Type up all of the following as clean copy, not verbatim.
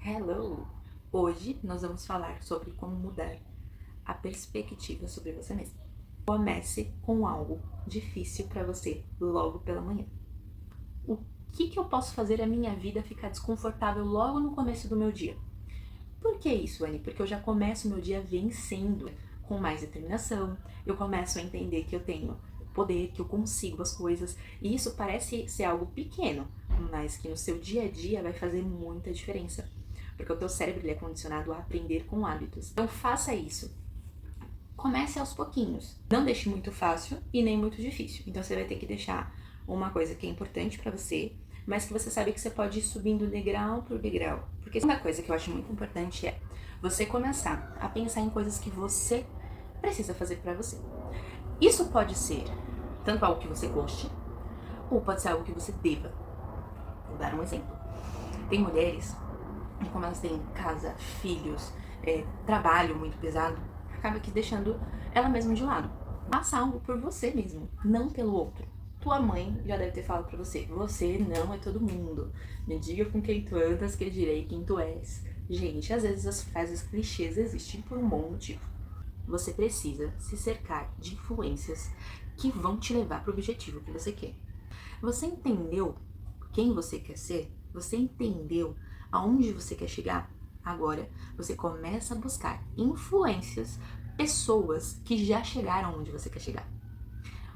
Hello! Hoje nós vamos falar sobre como mudar a perspectiva sobre você mesmo. Comece com algo difícil para você logo pela manhã. O que eu posso fazer a minha vida ficar desconfortável logo no começo do meu dia? Por que isso, Anne? Porque eu já começo o meu dia vencendo com mais determinação, eu começo a entender que eu tenho poder, que eu consigo as coisas, e isso parece ser algo pequeno, mas que no seu dia a dia vai fazer muita diferença. Porque o teu cérebro ele é condicionado a aprender com hábitos. Então faça isso. Comece aos pouquinhos. Não deixe muito fácil e nem muito difícil. Então você vai ter que deixar uma coisa que é importante para você, mas que você sabe que você pode ir subindo degrau por degrau. Porque uma coisa que eu acho muito importante é você começar a pensar em coisas que você precisa fazer para você. Isso pode ser tanto algo que você goste, ou pode ser algo que você deva. Vou dar um exemplo. Tem mulheres que, como elas têm casa, filhos, trabalho muito pesado, acaba que deixando ela mesma de lado. Faça algo por você mesmo, não pelo outro. Tua mãe já deve ter falado pra você: você não é todo mundo. Me diga com quem tu andas que eu direi quem tu és. Gente, às vezes as frases clichês existem por um bom motivo. Você precisa se cercar de influências que vão te levar para o objetivo que você quer. Você entendeu quem você quer ser? Você entendeu aonde você quer chegar? Agora você começa a buscar influências, pessoas que já chegaram onde você quer chegar.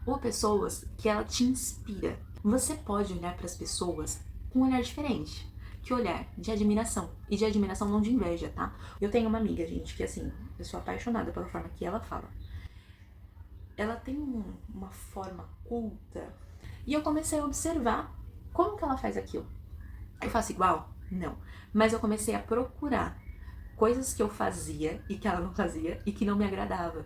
Ou pessoas que ela te inspira. Você pode olhar para as pessoas com um olhar diferente. Que olhar de admiração. E de admiração não de inveja, tá? Eu tenho uma amiga, gente, que assim, eu sou apaixonada pela forma que ela fala. Ela tem uma forma culta. E eu comecei a observar como que ela faz aquilo. Eu faço igual? Não. Mas eu comecei a procurar coisas que eu fazia e que ela não fazia e que não me agradava.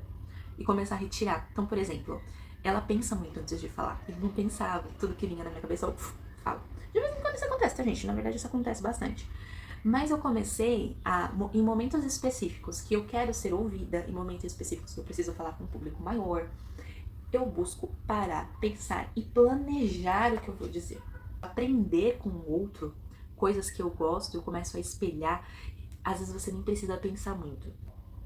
E começar a retirar. Então, por exemplo, ela pensa muito antes de falar. Eu não pensava, tudo que vinha na minha cabeça eu falo. De vez em quando isso acontece, tá, gente? Na verdade, isso acontece bastante. Mas eu comecei a, em momentos específicos que eu quero ser ouvida, em momentos específicos que eu preciso falar com um público maior, eu busco parar, pensar e planejar o que eu vou dizer. Aprender com o outro coisas que eu gosto, eu começo a espelhar. Às vezes você nem precisa pensar muito.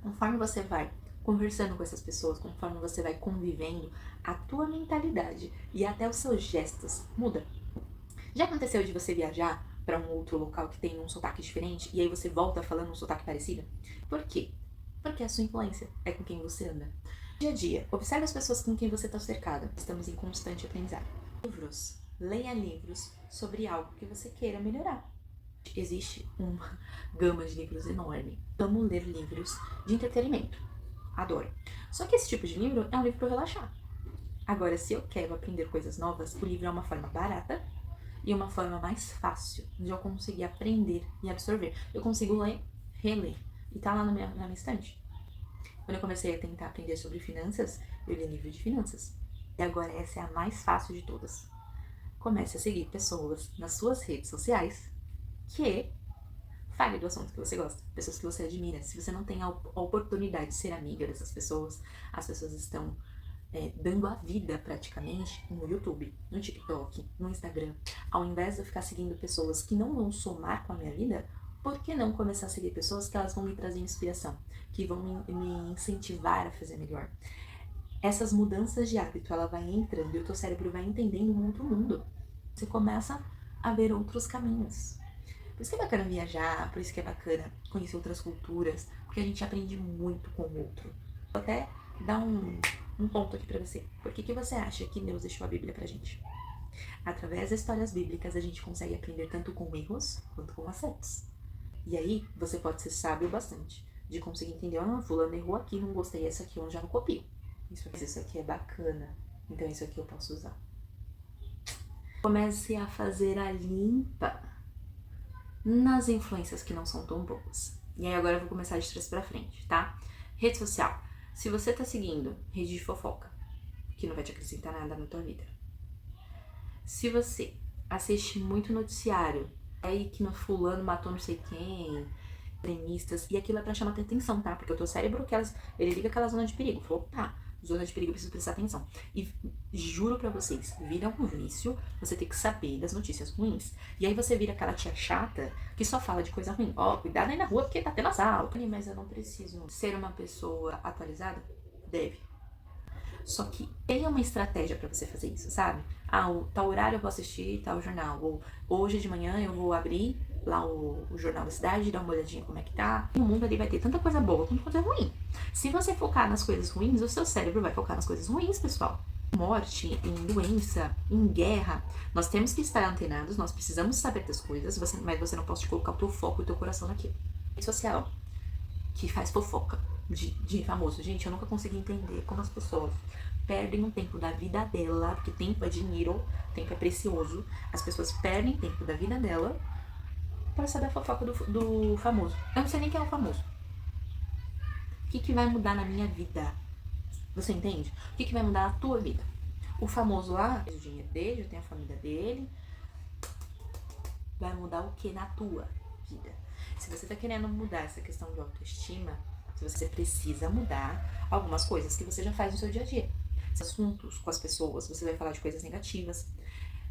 Conforme você vai conversando com essas pessoas, conforme você vai convivendo, a tua mentalidade e até os seus gestos muda. Já aconteceu de você viajar para um outro local que tem um sotaque diferente e aí você volta falando um sotaque parecido? Por quê? Porque a sua influência é com quem você anda. Dia a dia, observe as pessoas com quem você está cercada. Estamos em constante aprendizado. Livros. Leia livros sobre algo que você queira melhorar. Existe uma gama de livros enorme. Amo ler livros de entretenimento. Adoro. Só que esse tipo de livro é um livro para relaxar. Agora, se eu quero aprender coisas novas, o livro é uma forma barata e uma forma mais fácil de eu conseguir aprender e absorver. Eu consigo ler, reler. E tá lá na minha estante. Quando eu comecei a tentar aprender sobre finanças, eu li livro de finanças. E agora essa é a mais fácil de todas. Comece a seguir pessoas nas suas redes sociais que fale do assunto que você gosta, pessoas que você admira. Se você não tem a oportunidade de ser amiga dessas pessoas, as pessoas estão dando a vida praticamente no YouTube, no TikTok, no Instagram. Ao invés de eu ficar seguindo pessoas que não vão somar com a minha vida, por que não começar a seguir pessoas que elas vão me trazer inspiração, que vão me incentivar a fazer melhor? Essas mudanças de hábito, ela vai entrando e o teu cérebro vai entendendo um outro mundo. Você começa a ver outros caminhos. Por isso que é bacana viajar, por isso que é bacana conhecer outras culturas, porque a gente aprende muito com o outro. Vou até dar um ponto aqui pra você. Por que você acha que Deus deixou a Bíblia pra gente? Através das histórias bíblicas, a gente consegue aprender tanto com erros quanto com acertos. E aí, você pode ser sábio bastante de conseguir entender: fulano errou aqui, não gostei, essa aqui eu já não copio. Isso aqui é bacana, então isso aqui eu posso usar. Comece a fazer a limpa nas influências que não são tão boas. E aí agora eu vou começar de trás pra frente, tá? Rede social. Se você tá seguindo rede de fofoca, que não vai te acrescentar nada na tua vida. Se você assiste muito noticiário, aí que no fulano matou não sei quem, extremistas, e aquilo é pra chamar atenção, tá? Porque o teu cérebro, ele liga aquela zona de perigo. Falou, opa, Zona de perigo, eu preciso prestar atenção. E juro pra vocês, vira um vício você ter que saber das notícias ruins. E aí você vira aquela tia chata que só fala de coisa ruim. Ó, cuidado aí na rua porque tá tendo assalto. Mas eu não preciso ser uma pessoa atualizada? Deve. Só que tem uma estratégia pra você fazer isso, sabe? Ah, tal horário eu vou assistir tal jornal. Ou hoje de manhã eu vou abrir lá o Jornal da Cidade, dar uma olhadinha como é que tá. O mundo ali vai ter tanta coisa boa quanto coisa ruim. Se você focar nas coisas ruins, o seu cérebro vai focar nas coisas ruins, pessoal. Morte, em doença, em guerra. Nós temos que estar antenados, nós precisamos saber das coisas, mas você não pode colocar o teu foco e o teu coração naquilo. Rede social, que faz fofoca de famoso. Gente, eu nunca consegui entender como as pessoas perdem um tempo da vida dela, porque tempo é dinheiro, tempo é precioso. As pessoas perdem tempo da vida dela para saber a fofoca do famoso. Eu não sei nem quem é o famoso. O que vai mudar na minha vida? Você entende? O que vai mudar na tua vida? O famoso lá, tem o dinheiro dele, tem a família dele. Vai mudar o que na tua vida? Se você tá querendo mudar essa questão de autoestima, você precisa mudar algumas coisas que você já faz no seu dia a dia. Assuntos com as pessoas, você vai falar de coisas negativas.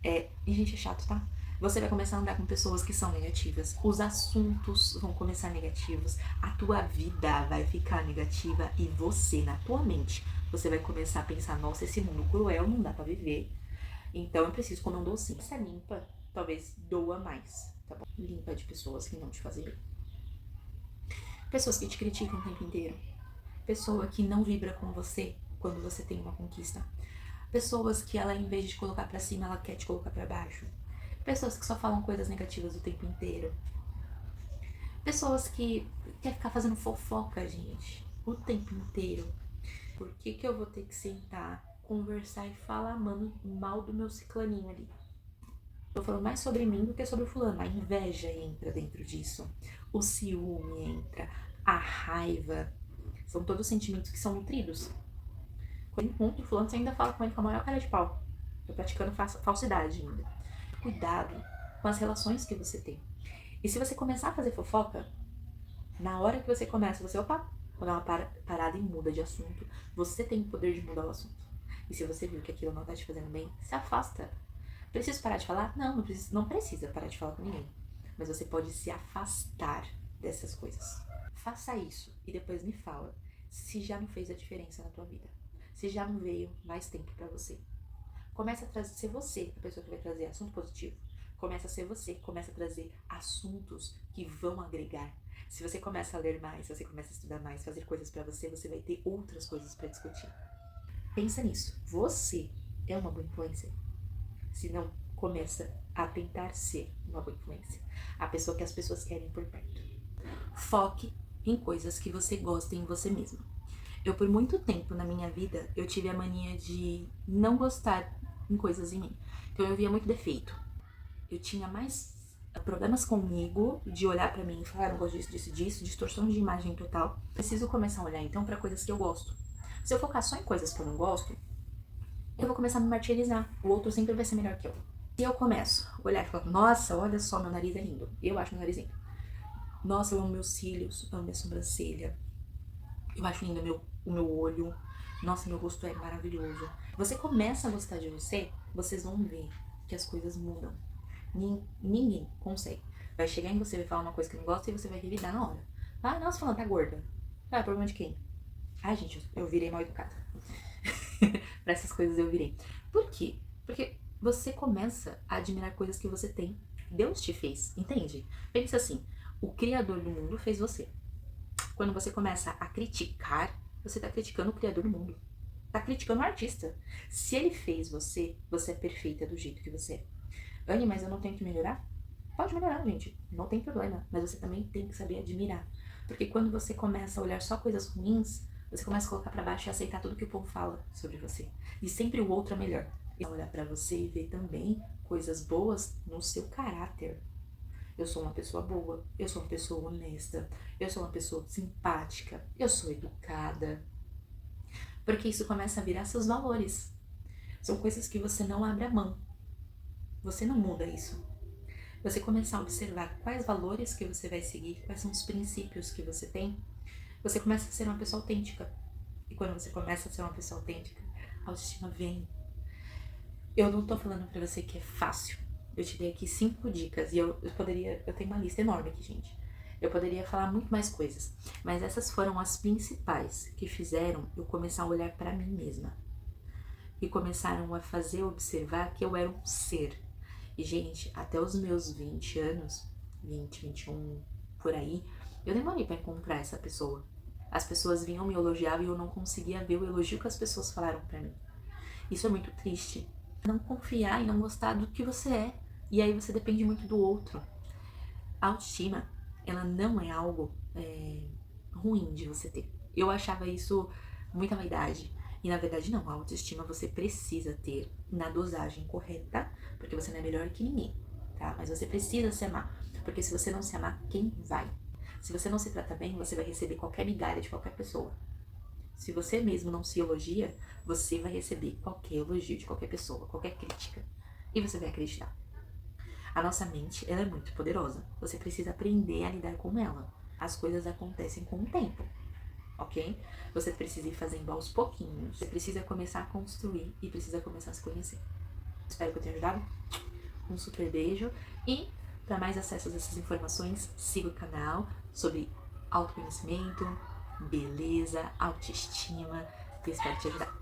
E gente, é chato, tá? Você vai começar a andar com pessoas que são negativas. Os assuntos vão começar negativos. A tua vida vai ficar negativa e você, na tua mente, você vai começar a pensar, nossa, esse mundo cruel não dá pra viver. Então eu preciso comer um docinho. Essa limpa, talvez doa mais, tá bom? Limpa de pessoas que não te fazem bem. Pessoas que te criticam o tempo inteiro. Pessoa que não vibra com você quando você tem uma conquista. Pessoas que ela, em vez de te colocar pra cima, ela quer te colocar pra baixo. Pessoas que só falam coisas negativas o tempo inteiro. Pessoas que querem ficar fazendo fofoca, gente, o tempo inteiro. Por que eu vou ter que sentar, conversar e falar mal do meu ciclaninho ali? Tô falando mais sobre mim do que sobre o fulano. A inveja entra dentro disso. O ciúme entra. A raiva. São todos sentimentos que são nutridos. Quando encontra o fulano, você ainda fala com ele com a maior cara de pau. Tô praticando falsidade ainda. Cuidado com as relações que você tem. E se você começar a fazer fofoca, na hora que você começa, você, opa, vou dar uma parada e muda de assunto. Você tem o poder de mudar o assunto. E se você viu que aquilo não tá te fazendo bem, se afasta. Preciso parar de falar? Não precisa parar de falar com ninguém. Mas você pode se afastar dessas coisas. Faça isso e depois me fala se já não fez a diferença na tua vida. Se já não veio mais tempo pra você. Começa a ser você a pessoa que vai trazer assunto positivo. Começa a ser você que começa a trazer assuntos que vão agregar. Se você começa a ler mais, se você começa a estudar mais, fazer coisas pra você, você vai ter outras coisas pra discutir. Pensa nisso. Você é uma boa influência. Se não, começa a tentar ser uma boa influência. A pessoa que as pessoas querem por perto. Foque em coisas que você gosta em você mesmo. Eu, por muito tempo na minha vida, eu tive a mania de não gostar em coisas em mim. Então eu via muito defeito. Eu tinha mais problemas comigo, de olhar pra mim e falar, não gosto disso, distorção de imagem total. Preciso começar a olhar então pra coisas que eu gosto. Se eu focar só em coisas que eu não gosto, eu vou começar a me martirizar. O outro sempre vai ser melhor que eu. Se eu começo a olhar e falar, nossa, olha só, meu nariz é lindo. Eu acho meu nariz lindo. Nossa, eu amo meus cílios, amo minha sobrancelha. Eu acho lindo o meu olho. Nossa, meu rosto é maravilhoso. Você começa a gostar de você, vocês vão ver que as coisas mudam. Ninguém consegue. Vai chegar em você, vai falar uma coisa que não gosta e você vai revidar na hora. Ah, nossa, falando, tá gorda. Ah, problema de quem? Ai, gente, eu virei mal educada. Pra essas coisas eu virei. Por quê? Porque você começa a admirar coisas que você tem. Deus te fez, entende? Pensa assim, o Criador do mundo fez você. Quando você começa a criticar, você tá criticando o Criador do mundo. Tá criticando o artista. Se ele fez você, você é perfeita do jeito que você é. Anne, mas eu não tenho que melhorar? Pode melhorar, gente. Não tem problema. Mas você também tem que saber admirar. Porque quando você começa a olhar só coisas ruins, você começa a colocar pra baixo e aceitar tudo que o povo fala sobre você. E sempre o outro é melhor. E olhar pra você e ver também coisas boas no seu caráter. Eu sou uma pessoa boa, eu sou uma pessoa honesta, eu sou uma pessoa simpática, eu sou educada. Porque isso começa a virar seus valores. São coisas que você não abre a mão. Você não muda isso. Você começar a observar quais valores que você vai seguir, quais são os princípios que você tem, você começa a ser uma pessoa autêntica. E quando você começa a ser uma pessoa autêntica, a autoestima vem. Eu não tô falando pra você que é fácil. Eu te dei aqui 5 dicas e eu tenho uma lista enorme aqui, gente. Eu poderia falar muito mais coisas, mas essas foram as principais que fizeram eu começar a olhar pra mim mesma. E começaram a fazer observar que eu era um ser. E, gente, até os meus 20 anos, 20, 21, por aí, eu demorei pra encontrar essa pessoa. As pessoas vinham me elogiar e eu não conseguia ver o elogio que as pessoas falaram pra mim. Isso é muito triste. Não confiar e não gostar do que você é. E aí você depende muito do outro. A autoestima, ela não é algo ruim de você ter. Eu achava isso muita vaidade. E na verdade não, a autoestima você precisa ter na dosagem correta, porque você não é melhor que ninguém, tá? Mas você precisa se amar, porque se você não se amar, quem vai? Se você não se trata bem, você vai receber qualquer migalha de qualquer pessoa. Se você mesmo não se elogia, você vai receber qualquer elogio de qualquer pessoa, qualquer crítica. E você vai acreditar. A nossa mente, ela é muito poderosa. Você precisa aprender a lidar com ela. As coisas acontecem com o tempo, ok? Você precisa ir fazendo aos pouquinhos. Você precisa começar a construir e precisa começar a se conhecer. Espero que eu tenha ajudado. Um super beijo. E para mais acessos a essas informações, siga o canal sobre autoconhecimento, beleza, autoestima. Eu espero te ajudar.